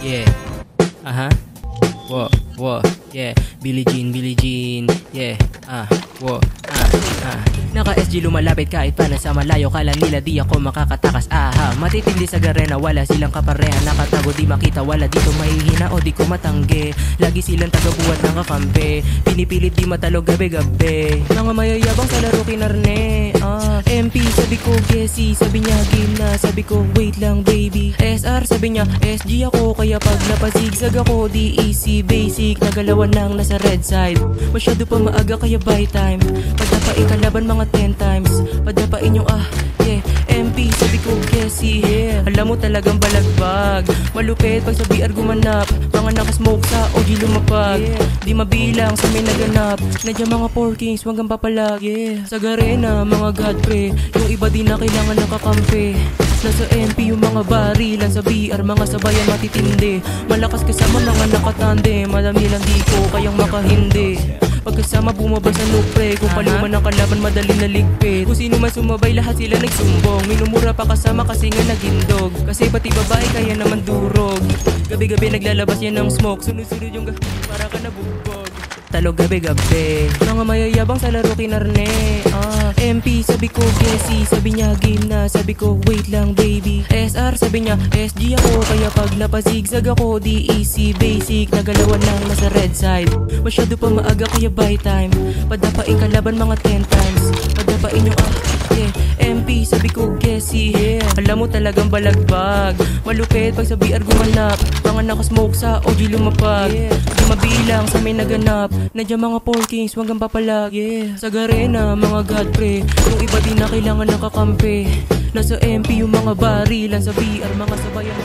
Yeah. Whoa, whoa, yeah. Billie Jean, yeah. Whoa, Naka-SG lumalapit kahit pa nasa malayo. Kala nila di ako makakatakas, matitindi sa garena, wala silang kapareha. Nakatago di makita, wala dito mahihina o di ko matanggi. Lagi silang tagabuhat ng kakampi, pinipilit di matalog gabi-gabi. Mga mayayabang sa laro kinarne. MP sabi ko Gessie, sabi niya game na, sabi ko wait lang baby. SR sabi niya SG ako, kaya pag napazigzag ako DEC basic. Nagalawan lang nasa red side, masyado pa maaga kaya buy time. Padapain kalaban mga 10 times, padapain yung yeah. MP sabi ko Gessie, yeah. Alam mo talagang balagbag, malupit pag sa BR gumanap. Mga nakasmoke sa OG lumapag, yeah. Di mabilang sa may naganap, nandiyan mga 4 kings hanggang papalag, yeah. Sa garena mga god pre, yung iba di na kailangan nakakampi. Nasa MP yung mga barilan, sa BR mga sabayan matitindi. Malakas kasama mga nakatande, madami lang di ko kayang makahindi. Pagkasama bumaba sa nupre, kung paluman ang kalaban madali naligpit. Kung sino man sumabay lahat sila nagsumbong, minumura pa kasama kasi nga nagindog. Kasi pati babae kaya naman durog, gabi-gabi naglalabas yan ng smoke. Sunod-sunod yung para ka nabugbog. Talog gabi-gabi, mga mayayabang sa laro kinarne. MP sabi ko Gessie, sabi niya game na, sabi ko wait lang baby. SR sabi niya SG ako, kaya pag napazigzag ako DEC basic. Nagalawan lang nasa red side, masyado pa maaga kaya buy time. Padapain kalaban mga 10 times, padapain yung yeah. MP sabi ko Gessie, yeah. Alam mo talagang balagbag, malupit pag sa BR gumanap. Mga nakasmoke sa OG lumapag, yeah. Di mabilang sa may naganap, nandiyan mga 4 kings hanggang papalag, yeah. Sa garena mga god pre, yung iba di na kailangan nakakampi. Nasa MP yung mga barilan, sa BR mga sabayan.